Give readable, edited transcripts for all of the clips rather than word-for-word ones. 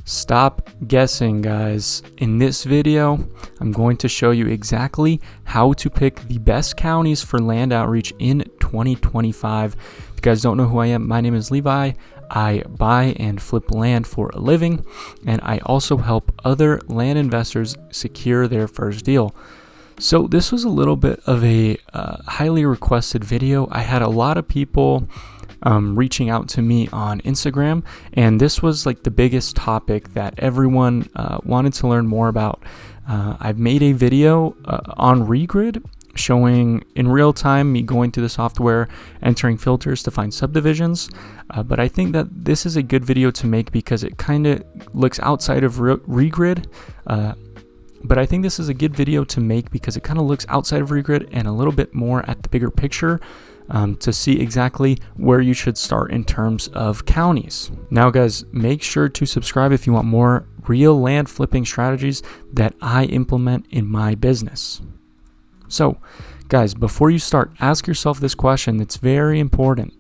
Stop guessing, guys. In this video, I'm going to show you exactly how to pick the best counties for land outreach in 2025. If you guys don't know who I am, my name is Levi. I buy and flip land for a living, and I also help other land investors secure their first deal. So this was a little bit of a highly requested video. I had a lot of people reaching out to me on Instagram, and this was like the biggest topic that everyone wanted to learn more about. I've made a video on Regrid showing in real time me going through the software, entering filters to find subdivisions, but I think that this is a good video to make because it kind of looks outside of Regrid. But I think this is a good video to make because it kind of looks outside of Regrid and a little bit more at the bigger picture to see exactly where you should start in terms of counties. Now, guys, make sure to subscribe if you want more real land flipping strategies that I implement in my business. So, guys, before you start, ask yourself this question. It's very important.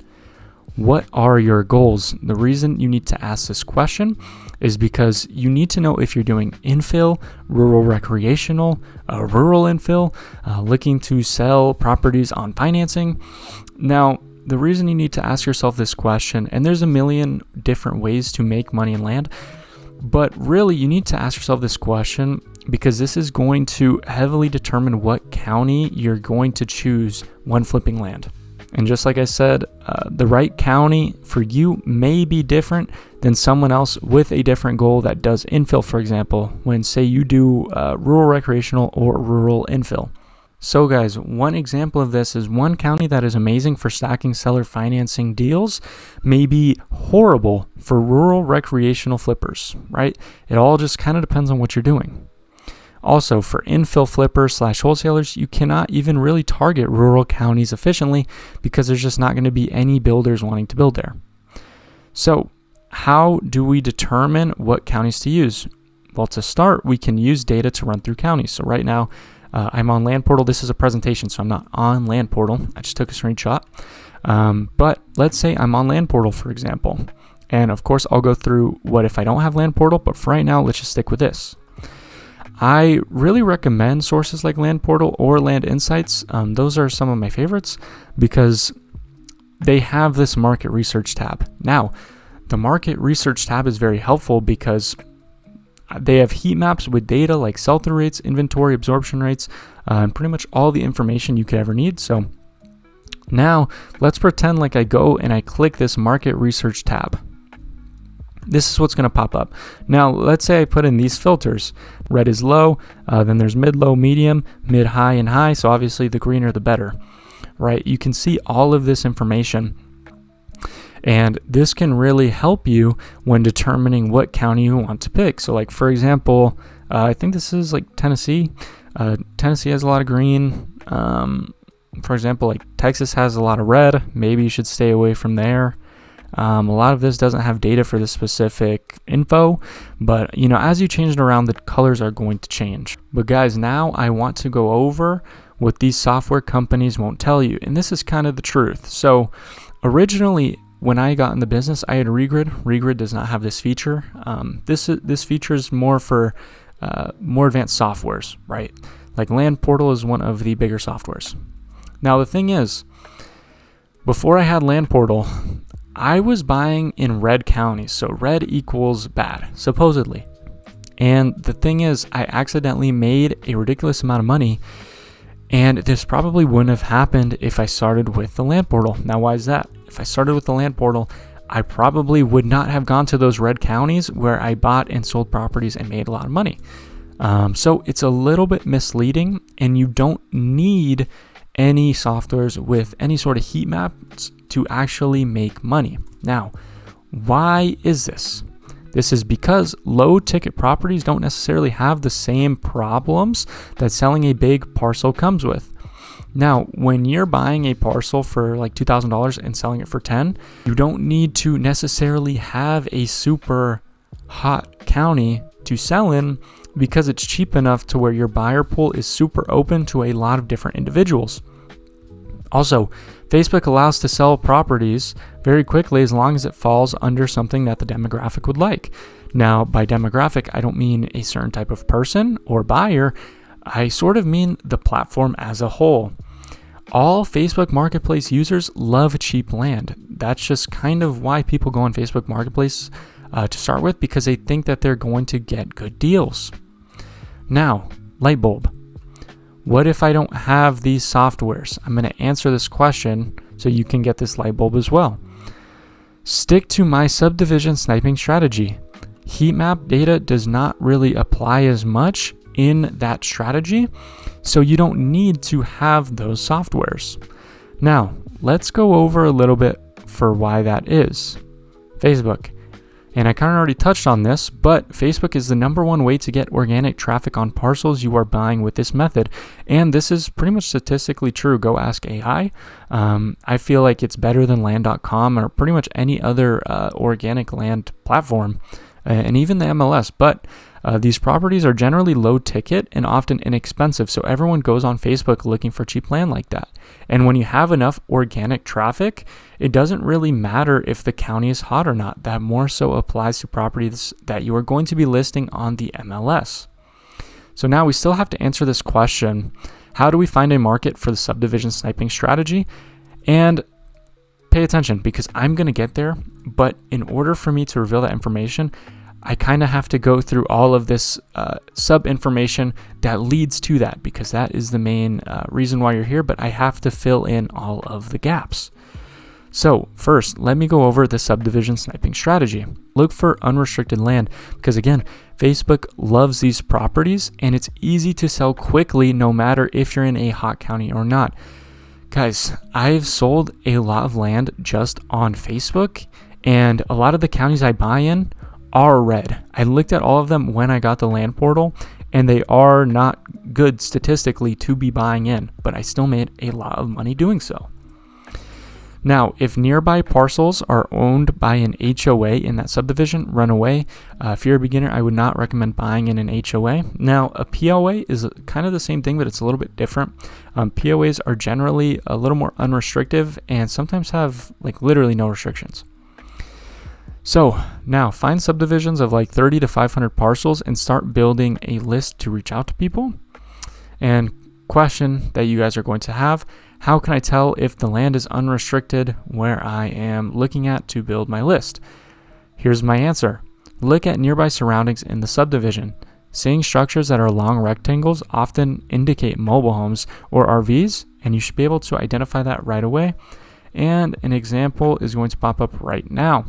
What are your goals? The reason you need to ask this question is because you need to know if you're doing infill, rural recreational, rural infill, looking to sell properties on financing. Now, the reason you need to ask yourself this question, and there's a million different ways to make money in land, but really you need to ask yourself this question because this is going to heavily determine what county you're going to choose when flipping land. And just like I said, the right county for you may be different than someone else with a different goal that does infill, for example, when say you do rural recreational or rural infill. So guys, one example of this is one county that is amazing for stacking seller financing deals may be horrible for rural recreational flippers, right? It all just kind of depends on what you're doing. Also, for infill flippers / wholesalers, you cannot even really target rural counties efficiently because there's just not going to be any builders wanting to build there. So, how do we determine what counties to use? Well, to start, we can use data to run through counties. So right now, I'm on Land Portal. This is a presentation, so I'm not on Land Portal. I just took a screenshot. But let's say I'm on Land Portal, for example. And of course, I'll go through what if I don't have Land Portal, but for right now, let's just stick with this. I really recommend sources like Land Portal or Land Insights. Those are some of my favorites because they have this market research tab. Now, the market research tab is very helpful because they have heat maps with data like sell-through rates, inventory absorption rates, and pretty much all the information you could ever need. So now let's pretend like I go and I click this market research tab. This is what's going to pop up. Now, let's say I put in these filters. Red is low, then there's mid, low, medium, mid, high, and high. So obviously the greener the better, right? You can see all of this information. And this can really help you when determining what county you want to pick. So like, for example, I think this is like Tennessee. Tennessee has a lot of green. For example, like Texas has a lot of red. Maybe you should stay away from there. A lot of this doesn't have data for the specific info, but you know, as you change it around, the colors are going to change. But guys, now I want to go over what these software companies won't tell you, and this is kind of the truth. So originally, when I got in the business, I had Regrid. Regrid does not have this feature. This feature is more for more advanced softwares, right? Like Land Portal is one of the bigger softwares. Now the thing is, before I had Land Portal, I was buying in red counties, so red equals bad, supposedly. And the thing is, I accidentally made a ridiculous amount of money, and this probably wouldn't have happened if I started with the Land Portal. Now, why is that? If I started with the Land Portal, I probably would not have gone to those red counties where I bought and sold properties and made a lot of money. So it's a little bit misleading, and you don't need any softwares with any sort of heat maps to actually make money. Now, why is this? This is because low ticket properties don't necessarily have the same problems that selling a big parcel comes with. Now, when you're buying a parcel for like $2,000 and selling it for $10,000, you don't need to necessarily have a super hot county to sell in because it's cheap enough to where your buyer pool is super open to a lot of different individuals. Also, Facebook allows to sell properties very quickly as long as it falls under something that the demographic would like. Now, by demographic, I don't mean a certain type of person or buyer. I sort of mean the platform as a whole. All Facebook Marketplace users love cheap land. That's just kind of why people go on Facebook Marketplace to start with, because they think that they're going to get good deals. Now, light bulb. What if I don't have these softwares? I'm going to answer this question so you can get this light bulb as well. Stick to my subdivision sniping strategy. Heat map data does not really apply as much in that strategy, so you don't need to have those softwares. Now, let's go over a little bit for why that is. Facebook. And I kind of already touched on this, but Facebook is the #1 way to get organic traffic on parcels you are buying with this method. And this is pretty much statistically true. Go ask AI. I feel like it's better than land.com or pretty much any other organic land platform, and even the MLS. But these properties are generally low ticket and often inexpensive, so everyone goes on Facebook looking for cheap land like that. And when you have enough organic traffic, it doesn't really matter if the county is hot or not. That more so applies to properties that you are going to be listing on the MLS. So now we still have to answer this question: how do we find a market for the subdivision sniping strategy? And pay attention, because I'm going to get there, but in order for me to reveal that information, I kind of have to go through all of this sub information that leads to that, because that is the main reason why you're here, but I have to fill in all of the gaps. So first, let me go over the subdivision sniping strategy. Look for unrestricted land, because again, Facebook loves these properties and it's easy to sell quickly no matter if you're in a hot county or not. Guys, I've sold a lot of land just on Facebook, and a lot of the counties I buy in are red. I looked at all of them when I got the land portal, and they are not good statistically to be buying in, but I still made a lot of money doing so. Now, if nearby parcels are owned by an HOA in that subdivision, run away. If you're a beginner, I would not recommend buying in an HOA. Now, a POA is kind of the same thing, but it's a little bit different. POAs are generally a little more unrestrictive and sometimes have like literally no restrictions. So now find subdivisions of like 30 to 500 parcels and start building a list to reach out to people. And question that you guys are going to have: how can I tell if the land is unrestricted where I am looking at to build my list? Here's my answer. Look at nearby surroundings in the subdivision. Seeing structures that are long rectangles often indicate mobile homes or RVs, and you should be able to identify that right away. And an example is going to pop up right now.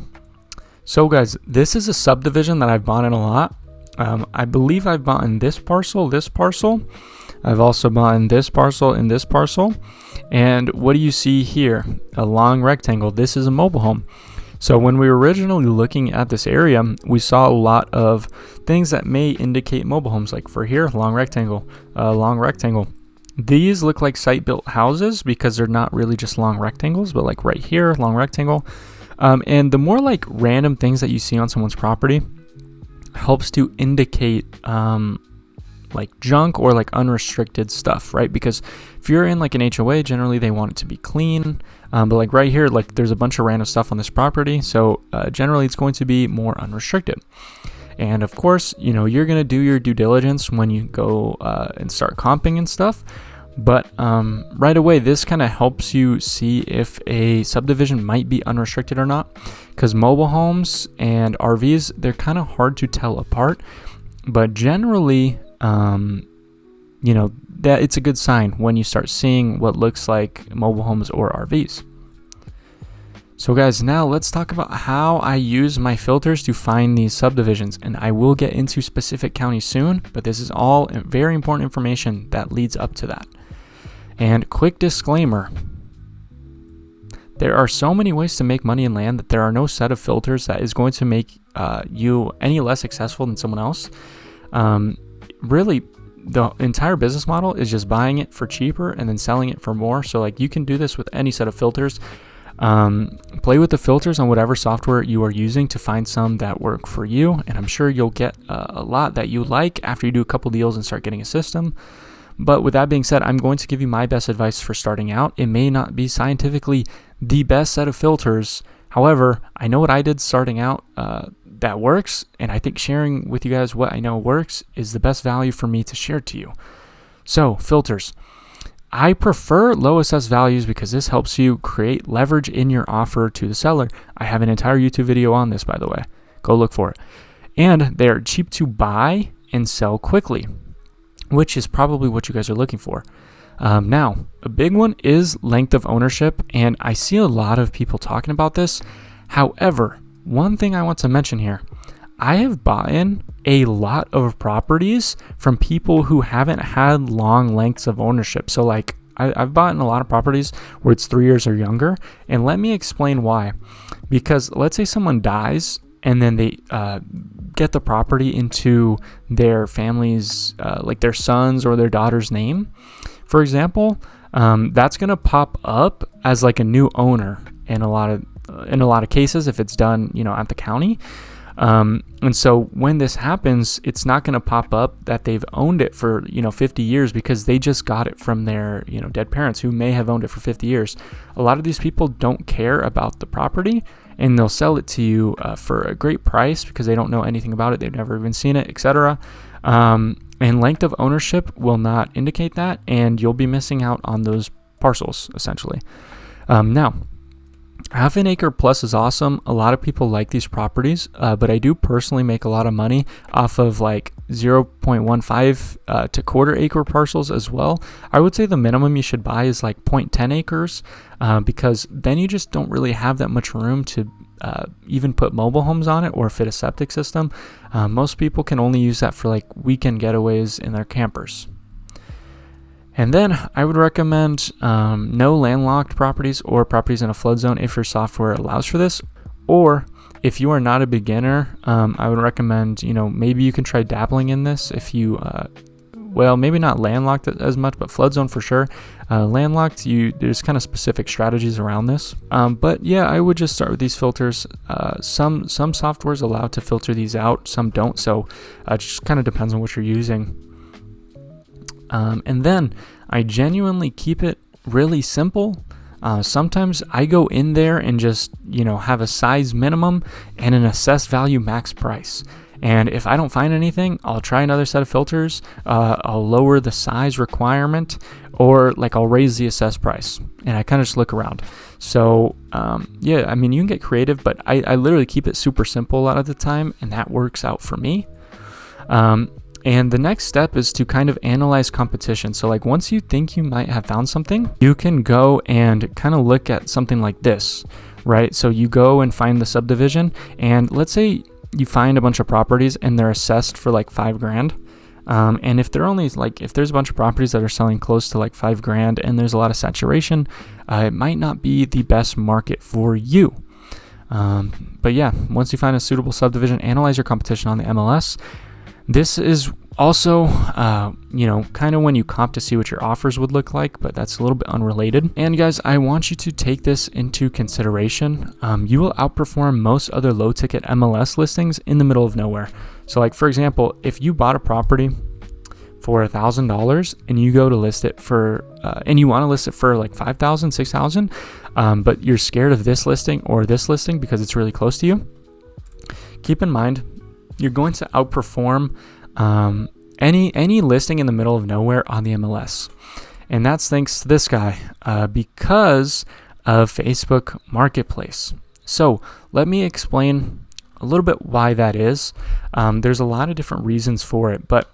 So guys, this is a subdivision that I've bought in a lot. I believe I've bought in this parcel. I've also bought in this parcel and this parcel. And what do you see here? A long rectangle. This is a mobile home. So when we were originally looking at this area, we saw a lot of things that may indicate mobile homes. Like for here, long rectangle, long rectangle. These look like site-built houses because they're not really just long rectangles, but like right here, long rectangle. And the more like random things that you see on someone's property helps to indicate like junk or like unrestricted stuff, right? Because if you're in like an HOA, generally they want it to be clean. But like right here, like there's a bunch of random stuff on this property. So generally it's going to be more unrestricted. And of course, you know, you're going to do your due diligence when you go and start comping and stuff. But right away, this kind of helps you see if a subdivision might be unrestricted or not, because mobile homes and RVs, they're kind of hard to tell apart. But generally, you know, that it's a good sign when you start seeing what looks like mobile homes or RVs. So guys, now let's talk about how I use my filters to find these subdivisions, and I will get into specific counties soon, but this is all very important information that leads up to that. And quick disclaimer, there are so many ways to make money in land that there are no set of filters that is going to make you any less successful than someone else. Really, the entire business model is just buying it for cheaper and then selling it for more. So like you can do this with any set of filters. Play with the filters on whatever software you are using to find some that work for you. And I'm sure you'll get a lot that you like after you do a couple deals and start getting a system. But with that being said, I'm going to give you my best advice for starting out. It may not be scientifically the best set of filters. However, I know what I did starting out that works, and I think sharing with you guys what I know works is the best value for me to share to you. So, filters. I prefer low assessed values because this helps you create leverage in your offer to the seller. I have an entire YouTube video on this, by the way. Go look for it. And they're cheap to buy and sell quickly, which is probably what you guys are looking for. Now, a big one is length of ownership, and I see a lot of people talking about this. However, one thing I want to mention here, I have bought in a lot of properties from people who haven't had long lengths of ownership. So like I've bought in a lot of properties where it's 3 years or younger, and let me explain why. Because let's say someone dies and then they get the property into their family's, like their son's or their daughter's name, for example, that's going to pop up as like a new owner in a lot of cases if it's done, at the county. And so when this happens, it's not going to pop up that they've owned it for, 50 years because they just got it from their, dead parents who may have owned it for 50 years. A lot of these people don't care about the property, and they'll sell it to you for a great price because they don't know anything about it. They've never even seen it, etc. And length of ownership will not indicate that, and you'll be missing out on those parcels, essentially. Now, half an acre plus is awesome. A lot of people like these properties, but I do personally make a lot of money off of like 0.15 to quarter acre parcels as well. I would say the minimum you should buy is like 0.10 acres because then you just don't really have that much room to even put mobile homes on it or fit a septic system. Most people can only use that for like weekend getaways in their campers. And then I would recommend no landlocked properties or properties in a flood zone if your software allows for this. Or if you are not a beginner, I would recommend, maybe you can try dabbling in this if you, maybe not landlocked as much, but flood zone for sure. Landlocked, there's kind of specific strategies around this. But yeah, I would just start with these filters. Some softwares allow to filter these out, some don't. So it just kind of depends on what you're using. And then I genuinely keep it really simple. Sometimes I go in there and just, have a size minimum and an assessed value max price. And if I don't find anything, I'll try another set of filters. I'll lower the size requirement, or like I'll raise the assessed price. And I kind of just look around. So, you can get creative, but I literally keep it super simple a lot of the time, and that works out for me. And the next step is to kind of analyze competition. So like once you think you might have found something, you can go and kind of look at something like this, right? So you go and find the subdivision, and let's say you find a bunch of properties and they're assessed for like $5,000. And if there's a bunch of properties that are selling close to like $5,000 and there's a lot of saturation, it might not be the best market for you. But yeah, once you find a suitable subdivision, analyze your competition on the MLS. This is also, kind of when you comp to see what your offers would look like, but that's a little bit unrelated. And guys, I want you to take this into consideration. You will outperform most other low ticket MLS listings in the middle of nowhere. So like, for example, if you bought a property for $1,000 and you go to list it for, and you want to list it for like $5,000, $6,000, but you're scared of this listing or this listing because it's really close to you, keep in mind, you're going to outperform any listing in the middle of nowhere on the MLS. And that's thanks to this guy because of Facebook Marketplace. So let me explain a little bit why that is. There's a lot of different reasons for it, but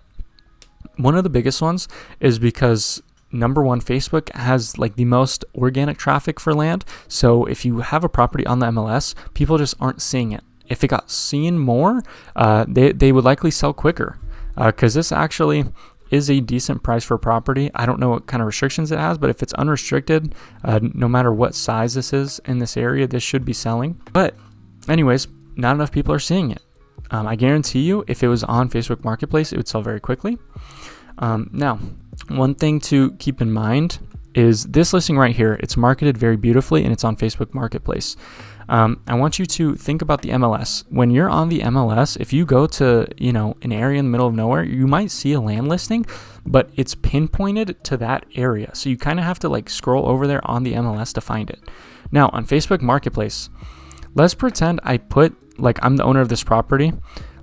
one of the biggest ones is because number one, Facebook has like the most organic traffic for land. So if you have a property on the MLS, people just aren't seeing it. If it got seen more, they would likely sell quicker because this actually is a decent price for property. I don't know what kind of restrictions it has, but if it's unrestricted, no matter what size this is in this area, this should be selling. But anyways, not enough people are seeing it. I guarantee you, if it was on Facebook Marketplace, it would sell very quickly. Now, one thing to keep in mind is this listing right here. It's marketed very beautifully and it's on Facebook Marketplace. I want you to think about the MLS. When you're on the MLS, if you go to, an area in the middle of nowhere, you might see a land listing, but it's pinpointed to that area. So you kind of have to like scroll over there on the MLS to find it. Now on Facebook Marketplace, let's pretend I put, like, I'm the owner of this property.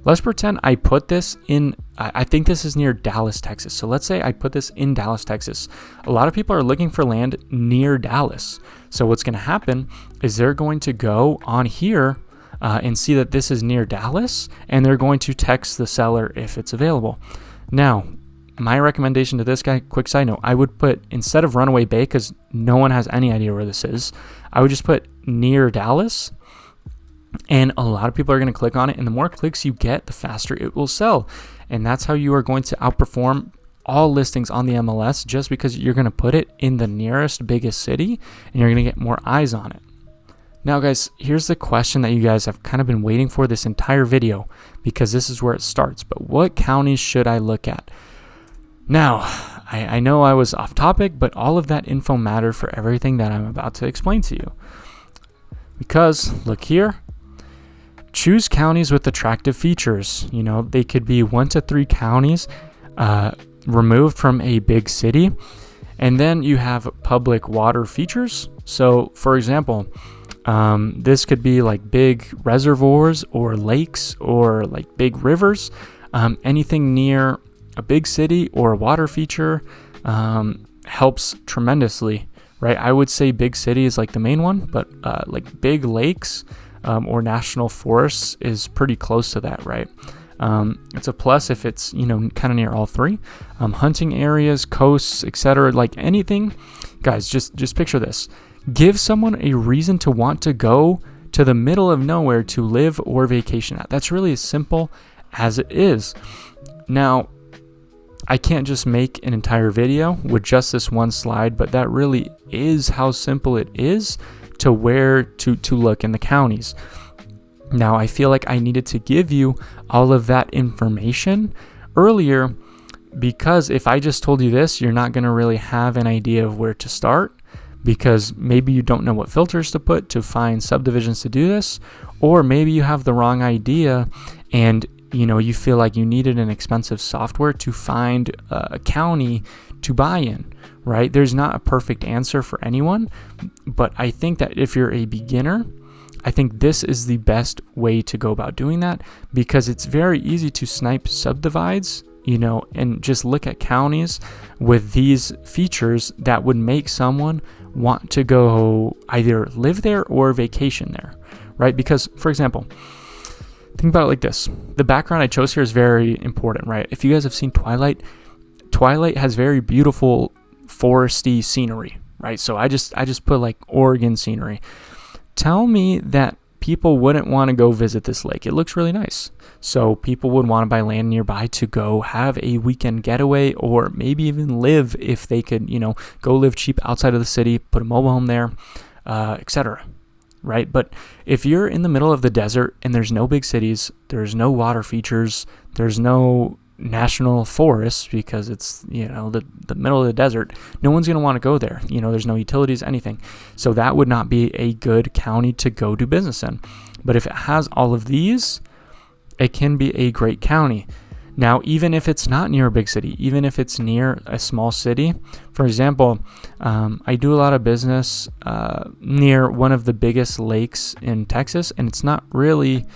Let's pretend I put this in, I think this is near Dallas, Texas. So let's say I put this in Dallas, Texas. A lot of people are looking for land near Dallas. So what's going to happen is they're going to go on here and see that this is near Dallas, and they're going to text the seller if it's available. Now, my recommendation to this guy, quick side note, I would put, instead of Runaway Bay, because no one has any idea where this is, I would just put near Dallas. And a lot of people are going to click on it, and the more clicks you get, the faster it will sell. And that's how you are going to outperform all listings on the MLS, just because you're going to put it in the nearest biggest city and you're going to get more eyes on it. Now guys, here's the question that you guys have kind of been waiting for this entire video, because this is where it starts. But what counties should I look at? Now, I know I was off topic, but all of that info mattered for everything that I'm about to explain to you. Because look here, choose counties with attractive features. They could be 1 to 3 counties removed from a big city. And then you have public water features. So for example, this could be like big reservoirs or lakes or like big rivers. Anything near a big city or a water feature helps tremendously, right? I would say big city is like the main one, but like big lakes or national forests is pretty close to that, right? It's a plus if it's, kind of near all 3. Hunting areas, coasts, etc. Like anything, guys, just picture this. Give someone a reason to want to go to the middle of nowhere to live or vacation at. That's really as simple as it is. Now, I can't just make an entire video with just this one slide, but that really is how simple it is to where to look in the counties. Now, I feel like I needed to give you all of that information earlier, because if I just told you this, you're not going to really have an idea of where to start, because maybe you don't know what filters to put to find subdivisions to do this, or maybe you have the wrong idea and you feel like you needed an expensive software to find a county to buy in, right? There's not a perfect answer for anyone, but I think that if you're a beginner, I think this is the best way to go about doing that, because it's very easy to snipe subdivides, and just look at counties with these features that would make someone want to go either live there or vacation there, right? Because, for example, think about it like this. The background I chose here is very important, right? If you guys have seen Twilight has very beautiful foresty scenery, right? So I just put like Oregon scenery. Tell me that people wouldn't want to go visit this lake. It looks really nice. So people would want to buy land nearby to go have a weekend getaway, or maybe even live if they could, go live cheap outside of the city, put a mobile home there, etc. Right? But if you're in the middle of the desert and there's no big cities, there's no water features, there's no national forests, because it's, the middle of the desert, no one's going to want to go there. There's no utilities, anything. So that would not be a good county to go do business in. But if it has all of these, it can be a great county. Now, even if it's not near a big city, even if it's near a small city, for example, I do a lot of business near one of the biggest lakes in Texas, and it's not really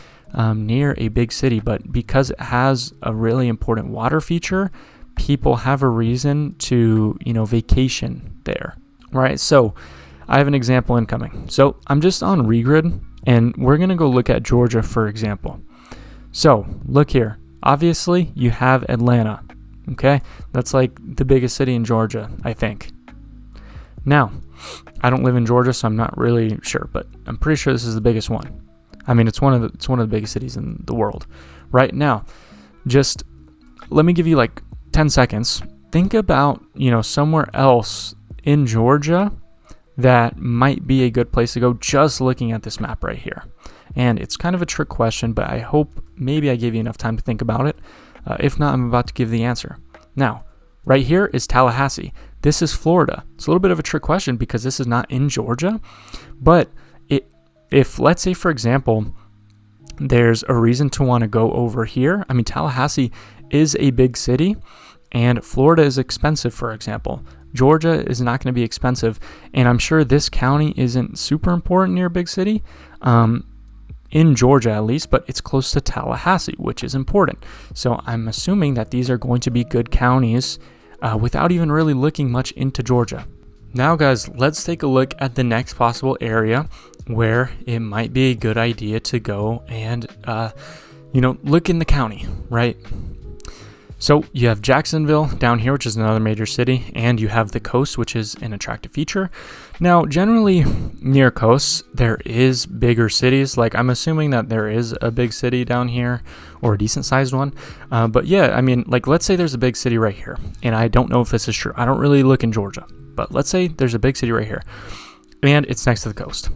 near a big city, but because it has a really important water feature, people have a reason to, vacation there, right? So I have an example incoming. So I'm just on Regrid, and we're going to go look at Georgia, for example. So look here. Obviously, you have Atlanta, okay? That's like the biggest city in Georgia, I think. Now, I don't live in Georgia, so I'm not really sure, but I'm pretty sure this is the biggest one. I mean, it's one of the biggest cities in the world. Right now, just let me give you like 10 seconds. Think about, somewhere else in Georgia that might be a good place to go, just looking at this map right here. And it's kind of a trick question, but I hope maybe I gave you enough time to think about it. If not, I'm about to give the answer. Now, right here is Tallahassee. This is Florida. It's a little bit of a trick question because this is not in Georgia, but if, let's say, for example, there's a reason to want to go over here. I mean, Tallahassee is a big city, and Florida is expensive, for example. Georgia is not going to be expensive, and I'm sure this county isn't super important near a big city, in Georgia at least, but it's close to Tallahassee, which is important. So I'm assuming that these are going to be good counties without even really looking much into Georgia. Now, guys, let's take a look at the next possible area where it might be a good idea to go and, look in the county, right? So you have Jacksonville down here, which is another major city, and you have the coast, which is an attractive feature. Now, generally near coasts, there is bigger cities. Like, I'm assuming that there is a big city down here, or a decent sized one. But yeah, I mean, like, let's say there's a big city right here, and I don't know if this is true. I don't really look in Georgia, but let's say there's a big city right here, and it's next to the coast.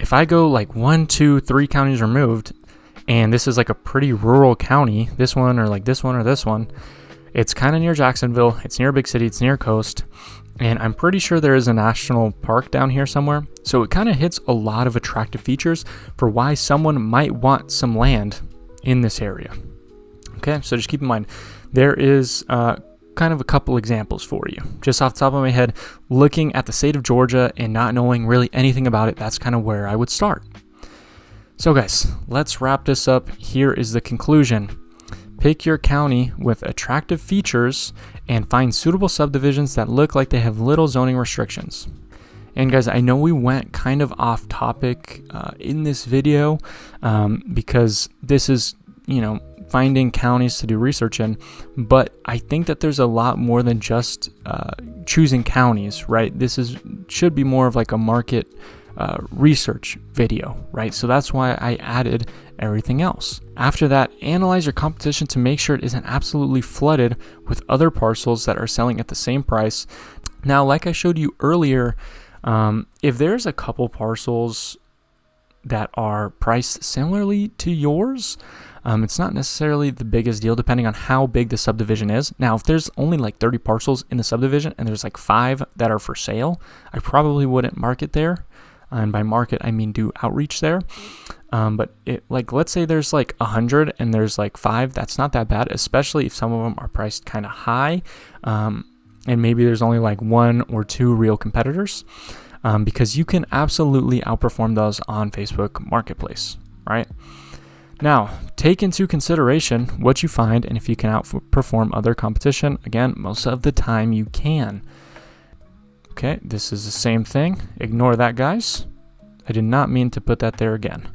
If I go like 1, 2, 3 counties removed, and this is like a pretty rural county, this one or like this one or this one, it's kind of near Jacksonville, it's near a big city, it's near coast, and I'm pretty sure there is a national park down here somewhere. So it kind of hits a lot of attractive features for why someone might want some land in this area. Okay, so just keep in mind, there is kind of a couple examples for you. Just off the top of my head, looking at the state of Georgia and not knowing really anything about it, that's kind of where I would start. So guys, let's wrap this up. Here is the conclusion. Pick your county with attractive features and find suitable subdivisions that look like they have little zoning restrictions. And guys, I know we went kind of off topic in this video because this is, finding counties to do research in, but I think that there's a lot more than just choosing counties, right? This should be more of like a market research video, right? So that's why I added everything else. After that, analyze your competition to make sure it isn't absolutely flooded with other parcels that are selling at the same price. Now, like I showed you earlier, if there's a couple parcels that are priced similarly to yours, it's not necessarily the biggest deal depending on how big the subdivision is. Now, if there's only like 30 parcels in the subdivision and there's like 5 that are for sale, I probably wouldn't market there. And by market, I mean do outreach there. But let's say there's like 100 and there's like 5, that's not that bad, especially if some of them are priced kind of high. And maybe there's only like 1 or 2 real competitors, because you can absolutely outperform those on Facebook Marketplace, right? Now, take into consideration what you find and if you can outperform other competition. Again, most of the time you can. Okay, this is the same thing. Ignore that, guys. I did not mean to put that there again.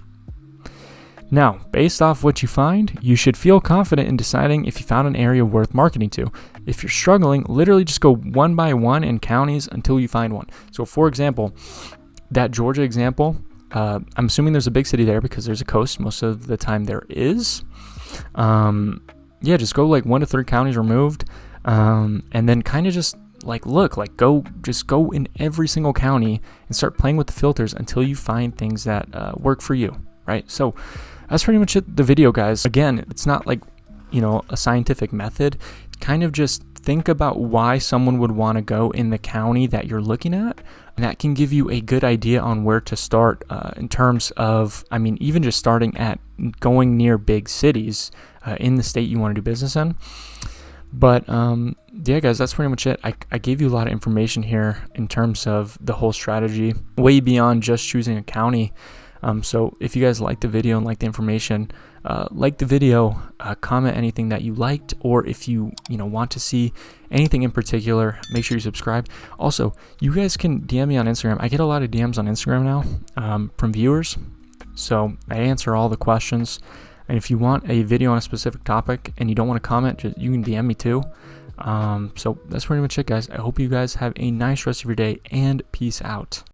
Now, based off what you find, you should feel confident in deciding if you found an area worth marketing to. If you're struggling, literally just go one by one in counties until you find one. So, for example, that Georgia example, I'm assuming there's a big city there because there's a coast. Most of the time there is. Just go like 1 to 3 counties removed, and then kind of just go in every single county and start playing with the filters until you find things that work for you, right? So that's pretty much it, the video, guys. Again, it's not like, a scientific method. Kind of just think about why someone would want to go in the county that you're looking at, and that can give you a good idea on where to start in terms of, even just starting at going near big cities in the state you want to do business in. But yeah, guys, that's pretty much it. I gave you a lot of information here in terms of the whole strategy, way beyond just choosing a county. So if you guys liked the video and liked the information, comment anything that you liked, or if you want to see anything in particular, make sure you subscribe. Also, you guys can DM me on Instagram. I get a lot of DMs on Instagram now from viewers, so I answer all the questions. And if you want a video on a specific topic and you don't want to comment, you can DM me too. So that's pretty much it, guys. I hope you guys have a nice rest of your day, and peace out.